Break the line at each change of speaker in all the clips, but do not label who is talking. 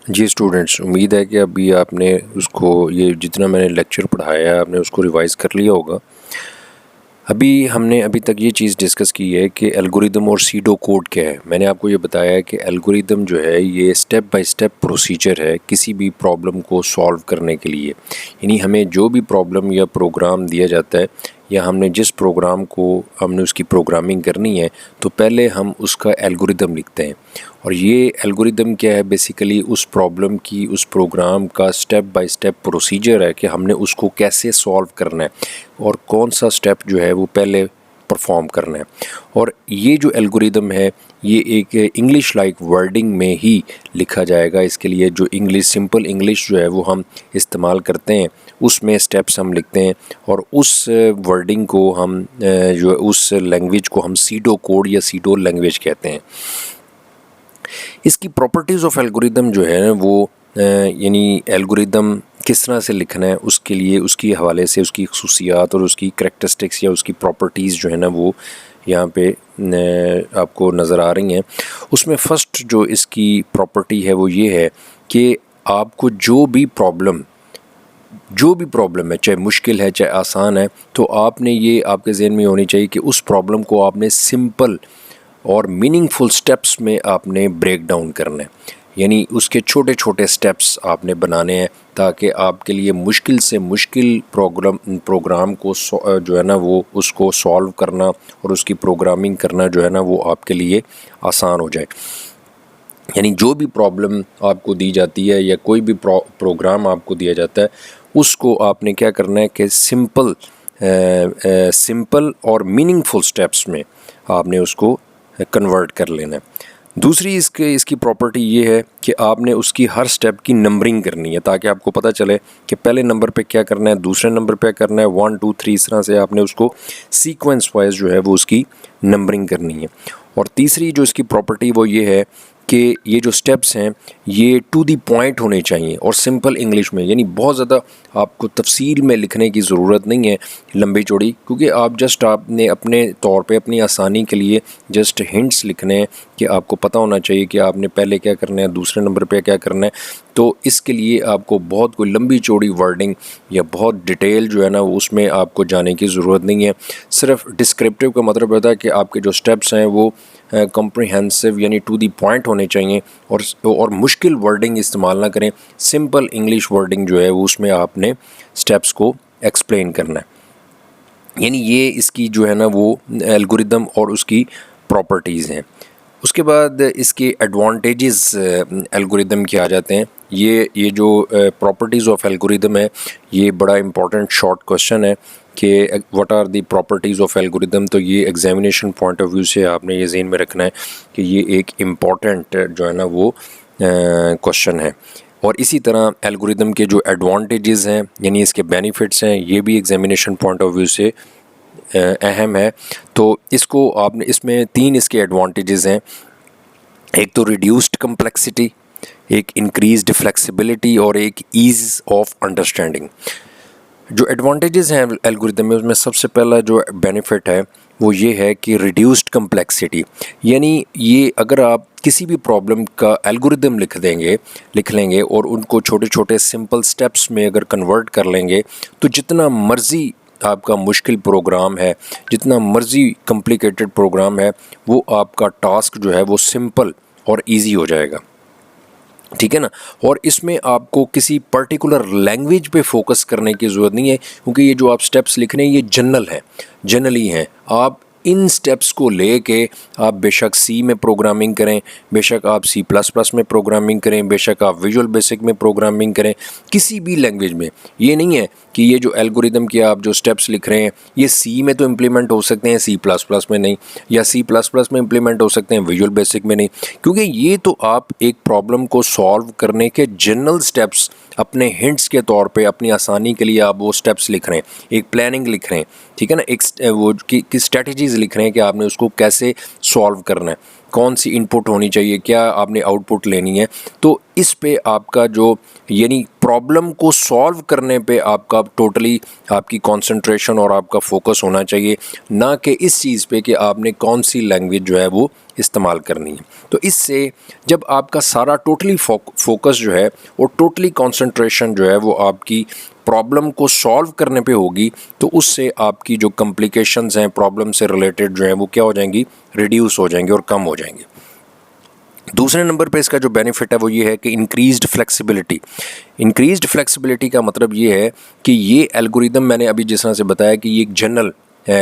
जी students, उम्मीद है कि अभी आपने उसको ये जितना मैंने लेक्चर पढ़ाया है आपने उसको रिवाइज़ कर लिया होगा। हमने अभी तक ये चीज़ डिस्कस की है कि एल्गोरिदम और सीडो कोड क्या है। मैंने आपको ये बताया है कि एल्गोरिदम जो है ये स्टेप बाय स्टेप प्रोसीजर है किसी भी प्रॉब्लम को सॉल्व करने के लिए। यानी हमें जो भी प्रॉब्लम या प्रोग्राम दिया जाता है या हमने जिस प्रोग्राम को हमने उसकी प्रोग्रामिंग करनी है तो पहले हम उसका एल्गोरिदम लिखते हैं। और ये एल्गोरिदम क्या है, बेसिकली उस प्रॉब्लम की उस प्रोग्राम का स्टेप बाय स्टेप प्रोसीजर है कि हमने उसको कैसे सॉल्व करना है और कौन सा स्टेप जो है वो पहले परफॉर्म करना है। और ये जो एल्गोरिदम है ये एक इंग्लिश लाइक वर्डिंग में ही लिखा जाएगा। इसके लिए जो इंग्लिश सिंपल इंग्लिश जो है वो हम इस्तेमाल करते हैं उसमें स्टेप्स हम लिखते हैं और उस वर्डिंग को हम जो उस लैंग्वेज को हम सीडो कोड या सीडो लैंग्वेज कहते हैं। इसकी प्रॉपर्टीज़ ऑफ एल्गोरिदम जो है वो यानी एल्गोरिदम किस तरह से लिखना है उसके लिए उसकी हवाले से उसकी खसूसियात और उसकी करैक्टरिस्टिक्स या उसकी प्रॉपर्टीज़ जो है ना वो यहाँ पे आपको नज़र आ रही हैं। उसमें फ़र्स्ट जो इसकी प्रॉपर्टी है वो ये है कि आपको जो भी प्रॉब्लम है, चाहे मुश्किल है चाहे आसान है, तो आपने ये आपके ज़हन में होनी चाहिए कि उस प्रॉब्लम को आपने सिंपल और मीनिंगफुल स्टेप्स में आपने ब्रेक डाउन करना है। यानी उसके छोटे छोटे स्टेप्स आपने बनाने हैं ताकि आपके लिए मुश्किल से मुश्किल प्रोग्राम को जो है ना वो उसको सॉल्व करना और उसकी प्रोग्रामिंग करना जो है ना वो आपके लिए आसान हो जाए। यानी जो भी प्रॉब्लम आपको दी जाती है या कोई भी प्रोग्राम आपको दिया जाता है उसको आपने क्या करना है कि सिंपल और मीनिंगफुल स्टेप्स में आपने उसको कन्वर्ट कर लेना है। दूसरी इसकी प्रॉपर्टी ये है कि आपने उसकी हर स्टेप की नंबरिंग करनी है ताकि आपको पता चले कि पहले नंबर पे क्या करना है, दूसरे नंबर पे क्या करना है, 1 2 3 इस तरह से आपने उसको सीक्वेंस वाइज जो है वो उसकी नंबरिंग करनी है। और तीसरी जो इसकी प्रॉपर्टी वो ये है कि ये जो स्टेप्स हैं ये टू दी पॉइंट होने चाहिए और सिंपल इंग्लिश में, यानी बहुत ज़्यादा आपको तफसील में लिखने की ज़रूरत नहीं है लंबी चौड़ी, क्योंकि आपने अपने तौर पे अपनी आसानी के लिए जस्ट हिंट्स लिखने हैं कि आपको पता होना चाहिए कि आपने पहले क्या करना है, दूसरे नंबर पे क्या करना है। तो इसके लिए आपको बहुत कोई लंबी चौड़ी वर्डिंग या बहुत डिटेल जो है ना उसमें आपको जाने की ज़रूरत नहीं है। सिर्फ डिस्क्रिप्टिव का मतलब होता है कि आपके जो स्टेप्स हैं वो कॉम्प्रिहेंसिव यानी टू दी पॉइंट होने चाहिए और मुश्किल वर्डिंग इस्तेमाल ना करें। सिंपल इंग्लिश वर्डिंग जो है वो उसमें आपने स्टेप्स को एक्सप्लेन करना है। यानी ये इसकी जो है ना वो एल्गोरिदम और उसकी प्रॉपर्टीज़ हैं। उसके बाद इसके एडवांटेजेस एल्गोरिदम के आ जाते हैं। ये जो प्रॉपर्टीज़ ऑफ एल्गोरिदम है ये बड़ा इंपॉर्टेंट शॉर्ट क्वेश्चन है कि what are the properties of algorithm. तो ये एग्जामिनेशन पॉइंट ऑफ व्यू से आपने ये ज़हन में रखना है कि ये एक इम्पॉर्टेंट जो है ना वो क्वेश्चन है। और इसी तरह एल्गोरिदम के जो एडवांटेजेस हैं यानी इसके बेनिफिट्स हैं ये भी एग्जामिनेशन पॉइंट ऑफ व्यू से अहम है। तो इसको आपने इसमें 3 इसके एडवांटेजेस हैं। एक तो रिड्यूस्ड कम्प्लेक्सिटी, एक इंक्रीज्ड फ्लेक्सिबिलिटी और एक ईज़ ऑफ अंडरस्टैंडिंग। जो एडवांटेजेस हैं एल्गोरिदम में उसमें सबसे पहला जो बेनिफिट है वो ये है कि रिड्यूस्ड कम्प्लेक्सिटी, यानी ये अगर आप किसी भी प्रॉब्लम का एल्गोरिदम लिख लेंगे और उनको छोटे छोटे सिंपल स्टेप्स में अगर कन्वर्ट कर लेंगे तो जितना मर्ज़ी आपका मुश्किल प्रोग्राम है, जितना मर्ज़ी कॉम्प्लिकेटेड प्रोग्राम है, वो आपका टास्क जो है वो सिंपल और इजी हो जाएगा। ठीक है ना। और इसमें आपको किसी पर्टिकुलर लैंग्वेज पे फोकस करने की ज़रूरत नहीं है क्योंकि ये जो आप स्टेप्स लिख रहे हैं ये जनरली हैं। आप इन स्टेप्स को लेके आप बेशक सी में प्रोग्रामिंग करें, बेशक आप C++ में प्रोग्रामिंग करें, बेशक आप विजुअल बेसिक में प्रोग्रामिंग करें, किसी भी लैंग्वेज में। ये नहीं है कि ये जो एल्गोरिदम के आप जो स्टेप्स लिख रहे हैं ये सी में तो इम्प्लीमेंट हो सकते हैं, C++ में नहीं, या C++ में इम्प्लीमेंट हो सकते हैं, विजुअल बेसिक में नहीं, क्योंकि ये तो आप एक प्रॉब्लम को सॉल्व करने के जनरल स्टेप्स अपने हिंट्स के तौर पे अपनी आसानी के लिए आप वो स्टेप्स लिख रहे हैं, एक प्लानिंग लिख रहे हैं। ठीक है ना, एक वो की स्ट्रेटजीज़ लिख रहे हैं कि आपने उसको कैसे सॉल्व करना है, कौन सी इनपुट होनी चाहिए, क्या आपने आउटपुट लेनी है। तो इस पे आपका जो यानी प्रॉब्लम को सॉल्व करने पे आपका टोटली आपकी कंसंट्रेशन और आपका फोकस होना चाहिए, ना कि इस चीज़ पे कि आपने कौन सी लैंग्वेज जो है वो इस्तेमाल करनी है। तो इससे जब आपका सारा टोटली फोकस जो है वो टोटली कंसंट्रेशन जो है वो आपकी प्रॉब्लम को सॉल्व करने पे होगी, तो उससे आपकी जो कॉम्प्लिकेशंस हैं प्रॉब्लम से रिलेटेड जो है वो क्या हो जाएंगी, रिड्यूस हो जाएंगी और कम हो जाएंगी। दूसरे नंबर पे इसका जो बेनिफिट है वो ये है कि इंक्रीज्ड फ्लेक्सिबिलिटी। इंक्रीज्ड फ्लेक्सिबिलिटी का मतलब ये है कि ये एल्गोरिदम, मैंने अभी जिस तरह से बताया कि ये एक जनरल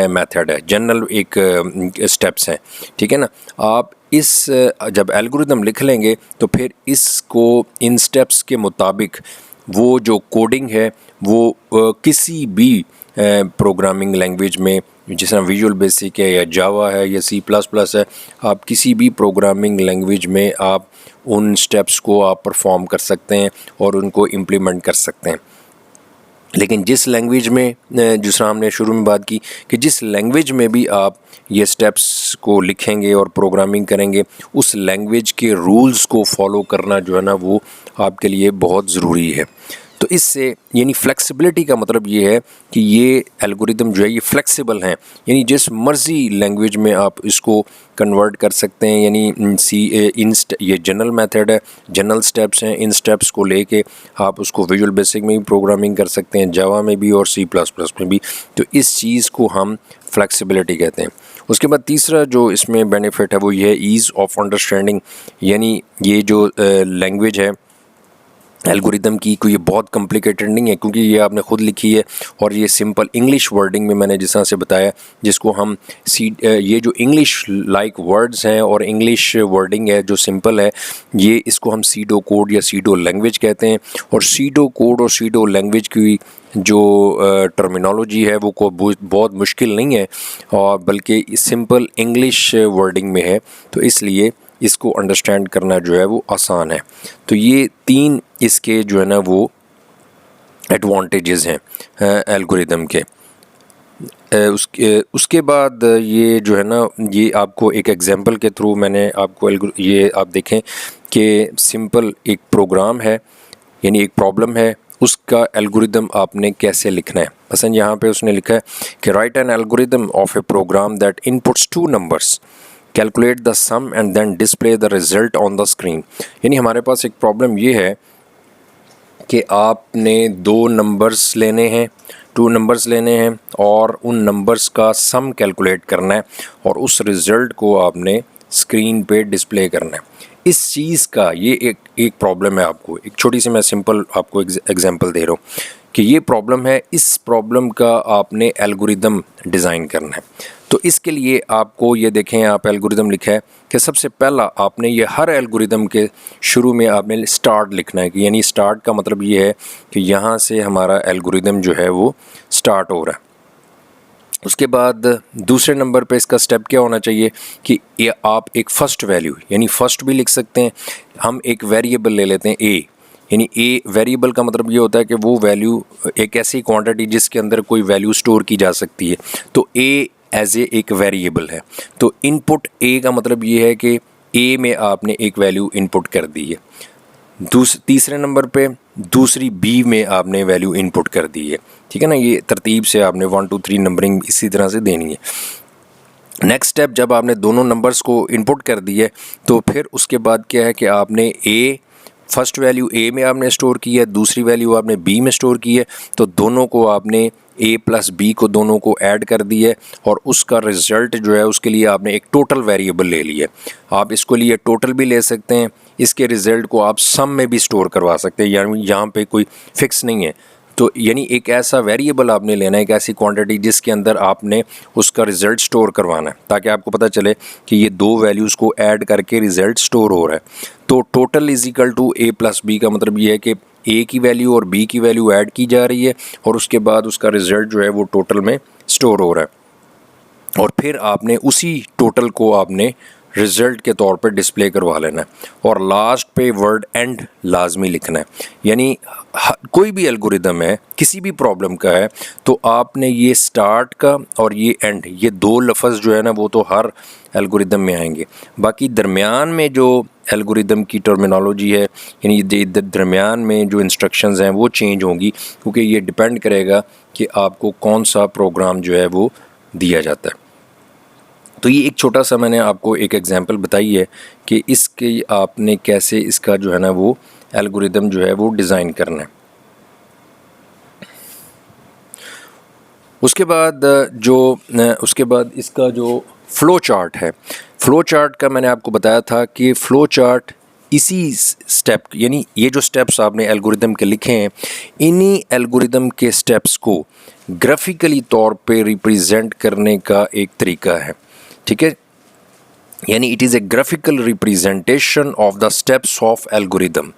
मेथड है, जनरल एक स्टेप्स हैं, ठीक है ना। आप इस जब एल्गोरिदम लिख लेंगे तो फिर इसको इन स्टेप्स के मुताबिक वो जो कोडिंग है वो किसी भी प्रोग्रामिंग लैंग्वेज में, जिस तरह विजुअल बेसिक है या जावा है या C++ है, आप किसी भी प्रोग्रामिंग लैंग्वेज में आप उन स्टेप्स को आप परफॉर्म कर सकते हैं और उनको इम्प्लीमेंट कर सकते हैं। लेकिन जिस लैंग्वेज में, जिस तरह हमने शुरू में बात की कि जिस लैंग्वेज में भी आप ये स्टेप्स को लिखेंगे और प्रोग्रामिंग करेंगे, उस लैंग्वेज के रूल्स को फॉलो करना जो है ना वो आपके लिए बहुत ज़रूरी है। तो इससे यानी फ्लेक्सिबिलिटी का मतलब ये है कि ये एल्गोरिदम जो है ये फ्लेक्सिबल हैं, यानी जिस मर्ज़ी लैंग्वेज में आप इसको कन्वर्ट कर सकते हैं। यानी ये जनरल मेथड है, जनरल स्टेप्स हैं, इन स्टेप्स को लेके आप उसको विजुअल बेसिक में भी प्रोग्रामिंग कर सकते हैं, जावा में भी और C++ में भी। तो इस चीज़ को हम फ्लेक्सिबिलिटी कहते हैं। उसके बाद तीसरा जो इसमें बेनिफिट है वो ये है ईज़ ऑफ अंडरस्टैंडिंग, यानी ये जो लैंग्वेज है एल्गोरिदम की कोई ये बहुत कॉम्प्लिकेटेड नहीं है, क्योंकि ये आपने ख़ुद लिखी है और ये सिंपल इंग्लिश वर्डिंग में मैंने जिस तरह से बताया, जिसको हम ये जो इंग्लिश लाइक वर्ड्स हैं और इंग्लिश वर्डिंग है जो सिंपल है, ये इसको हम सीडो कोड या सीडो लैंग्वेज कहते हैं। और सीडो कोड और सीडो लैंग्वेज की जो टर्मिनोलॉजी है वो को बहुत मुश्किल नहीं है, और बल्कि सिंपल इंग्लिश वर्डिंग में है, तो इसलिए इसको अंडरस्टैंड करना जो है वो आसान है। तो ये तीन इसके जो है ना वो एडवांटेजेस हैं एल्गोरिदम के। उसके बाद ये जो है ना, ये आपको एक एग्जांपल के थ्रू मैंने आपको ये आप देखें कि सिंपल एक प्रोग्राम है, यानी एक प्रॉब्लम है, उसका एल्गोरिदम आपने कैसे लिखना है। मसलन यहाँ पे उसने लिखा है कि write an algorithm of a program that inputs 2 numbers, calculate the sum and then display the result on the screen. यानी हमारे पास एक प्रॉब्लम ये है कि आपने 2 नंबर्स लेने हैं, 2 नंबर्स लेने हैं और उन नंबर्स का सम कैलकुलेट करना है और उस रिज़ल्ट को आपने स्क्रीन पे डिस्प्ले करना है। इस चीज़ का ये एक प्रॉब्लम है। आपको एक छोटी सी मैं सिंपल आपको एग्जांपल दे रहा हूँ कि ये प्रॉब्लम है, इस प्रॉब्लम का आपने एल्गोरिदम डिज़ाइन करना है। तो इसके लिए आपको ये देखें, आप एल्गोरिदम लिखा है कि सबसे पहला आपने ये हर एल्गोरिदम के शुरू में आपने स्टार्ट लिखना है, कि यानी स्टार्ट का मतलब ये है कि यहाँ से हमारा एल्गोरिदम जो है वो स्टार्ट हो रहा है। उसके बाद दूसरे नंबर पे इसका स्टेप क्या होना चाहिए कि ये आप एक फ़र्स्ट वैल्यू, यानी फ़र्स्ट भी लिख सकते हैं, हम एक वेरिएबल ले लेते हैं ए, यानी ए वेरिएबल का मतलब ये होता है कि वो वैल्यू एक ऐसी क्वांटिटी जिसके अंदर कोई वैल्यू स्टोर की जा सकती है, तो ए एज ए एक वेरिएबल है। तो इनपुट ए का मतलब ये है कि ए में आपने एक वैल्यू इनपुट कर दी है। तीसरे नंबर पे दूसरी बी में आपने वैल्यू इनपुट कर दी है, ठीक है ना। ये तरतीब से आपने 1 2 3 नंबरिंग इसी तरह से देनी है। नेक्स्ट स्टेप, जब आपने दोनों नंबर्स को इनपुट कर दिए तो फिर उसके बाद क्या है कि आपने फर्स्ट वैल्यू ए में आपने स्टोर की है, दूसरी वैल्यू आपने बी में स्टोर की है, तो दोनों को आपने ए प्लस बी को दोनों को ऐड कर दिया और उसका रिज़ल्ट जो है उसके लिए आपने एक टोटल वेरिएबल ले लिया। आप इसको लिए टोटल भी ले सकते हैं, इसके रिज़ल्ट को आप सम में भी स्टोर करवा सकते हैं, यानी यहाँ पे कोई फिक्स नहीं है। तो यानी एक ऐसा वेरिएबल आपने लेना है, एक ऐसी क्वांटिटी जिसके अंदर आपने उसका रिज़ल्ट स्टोर करवाना है, ताकि आपको पता चले कि ये 2 वैल्यूज़ को ऐड करके रिज़ल्ट स्टोर हो रहा है। तो total is equal to a plus b का मतलब ये है कि ए की वैल्यू और बी की वैल्यू ऐड की जा रही है और उसके बाद उसका रिज़ल्ट जो है वो टोटल में स्टोर हो रहा है, और फिर आपने उसी टोटल को आपने रिज़ल्ट के तौर पे डिस्प्ले करवा लेना है और लास्ट पे वर्ड एंड लाजमी लिखना है। यानी कोई भी एल्गोरिदम है, किसी भी प्रॉब्लम का है, तो आपने ये स्टार्ट का और ये एंड, ये दो लफ्ज़ जो है ना वो तो हर एल्गोरिदम में आएंगे। बाकी दरमियान में जो एल्गोरिदम की टर्मिनोलॉजी है, यानी दरमियान में जो इंस्ट्रक्शंस हैं वो चेंज होंगी, क्योंकि ये डिपेंड करेगा कि आपको कौन सा प्रोग्राम जो है वो दिया जाता है। तो ये एक छोटा सा मैंने आपको एक एग्जांपल बताई है कि इसके आपने कैसे इसका जो है ना वो एल्गोरिदम जो है वो डिज़ाइन करना है। उसके बाद इसका जो फ़्लो चार्ट है, फ़्लो चार्ट का मैंने आपको बताया था कि फ़्लो चार्ट इसी स्टेप, यानी ये जो स्टेप्स आपने एल्गोरिदम के लिखे हैं, इन्हीं एल्गोरिदम के स्टेप्स को ग्राफिकली तौर पे रिप्रेजेंट करने का एक तरीका है। ठीक है, यानी it is a graphical representation of the steps of algorithm,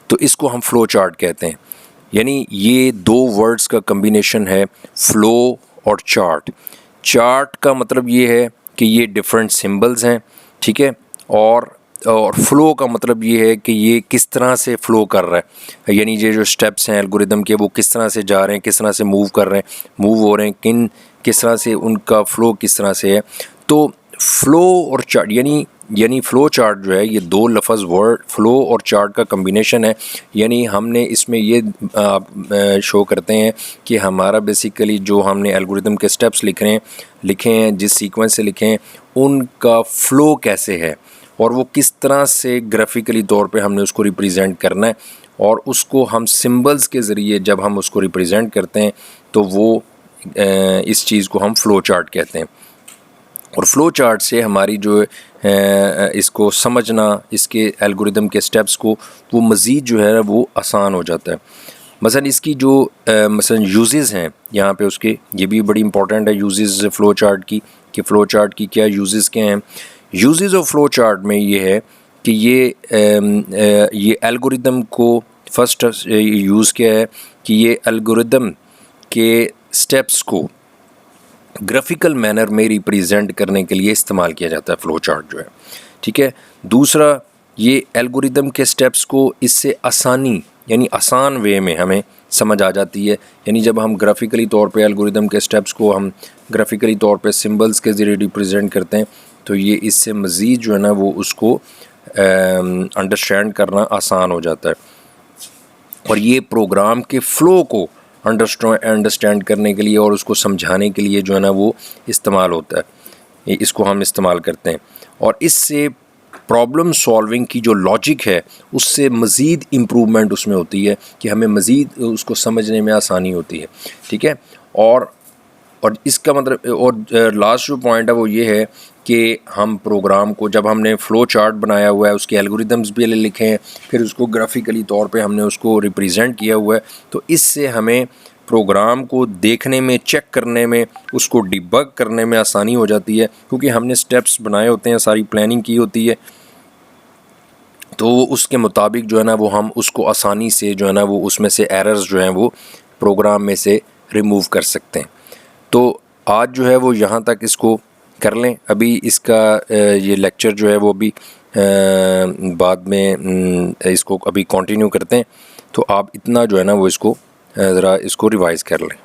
तो इसको हम फ़्लो चार्ट कहते हैं। यानी ये दो वर्ड्स का कम्बिनेशन है, फ़्लो और चार्ट। चार्ट का मतलब ये है कि ये डिफरेंट सिंबल्स हैं, ठीक है, और फ़्लो का मतलब ये है कि ये किस तरह से फ़्लो कर रहा है, यानी ये जो स्टेप्स हैं एल्गोरिदम के वो किस तरह से जा रहे हैं, किस तरह से मूव कर रहे हैं, मूव हो रहे हैं, किस तरह से उनका फ़्लो किस तरह से है। तो फ़्लो और चार्ट यानी फ़्लो चार्ट जो है ये दो लफ्ज़ वर्ड फ़्लो और चार्ट का कम्बिनेशन है। यानी हमने इसमें ये शो करते हैं कि हमारा बेसिकली जो हमने एल्गोरिदम के स्टेप्स लिखे हैं जिस सीक्वेंस से लिखे हैं उनका फ़्लो कैसे है और वो किस तरह से ग्राफिकली तौर पे हमने उसको रिप्रेजेंट करना है, और उसको हम सिंबल्स के ज़रिए जब हम उसको रिप्रेजेंट करते हैं तो वो इस चीज़ को हम फ़्लो चार्ट कहते हैं। और फ़्लो चार्ट से हमारी जो इसको समझना, इसके एल्गोरिदम के स्टेप्स को, वो मज़ीद जो है वो आसान हो जाता है। मसलन इसकी जो मसलन यूजेस हैं यहाँ पे उसके, ये भी बड़ी इंपॉर्टेंट है यूजेस फ़्लो चार्ट की, कि फ़्लो चार्ट की क्या यूजेस क्या हैं। यूजेस ऑफ फ़्लो चार्ट में ये है कि ये एल्गोरिदम को फर्स्ट यूज़ किया है कि ये एल्गोरिदम के स्टेप्स को ग्राफिकल मैनर में रिप्रेजेंट करने के लिए इस्तेमाल किया जाता है फ़्लो चार्ट जो है। ठीक है, दूसरा ये एल्गोरिदम के स्टेप्स को इससे यानी आसान वे में हमें समझ आ जाती है। यानी जब हम ग्राफिकली तौर पे एल्गोरिदम के स्टेप्स को हम ग्राफिकली तौर पे सिंबल्स के ज़रिए रिप्रेजेंट करते हैं तो ये इससे मज़ीद जो है ना वो उसको अंडरस्टैंड करना आसान हो जाता है। और ये प्रोग्राम के फ़्लो को अंडरस्टैंड करने के लिए और उसको समझाने के लिए जो है ना वो इस्तेमाल होता है, इसको हम इस्तेमाल करते हैं। और इससे प्रॉब्लम सॉल्विंग की जो लॉजिक है उससे मज़ीद इम्प्रूवमेंट उसमें होती है कि हमें मज़ीद उसको समझने में आसानी होती है। ठीक है, और इसका मतलब, और लास्ट जो पॉइंट है वो ये है कि हम प्रोग्राम को जब हमने फ़्लो चार्ट बनाया हुआ है, उसके एल्गोरिदम्स भी लिखे हैं, फिर उसको ग्राफिकली तौर पे हमने उसको रिप्रेजेंट किया हुआ है, तो इससे हमें प्रोग्राम को देखने में, चेक करने में, उसको डिबग करने में आसानी हो जाती है, क्योंकि हमने स्टेप्स बनाए होते हैं, सारी प्लानिंग की होती है, तो उसके मुताबिक जो है ना वो हम उसको आसानी से जो है ना वो उसमें से एरर्स जो हैं वो प्रोग्राम में से रिमूव कर सकते हैं। तो आज जो है वो यहाँ तक इसको कर लें। अभी इसका ये लेक्चर जो है वो भी बाद में इसको अभी कंटिन्यू करते हैं, तो आप इतना जो है ना वो इसको ज़रा इसको रिवाइज़ कर लें।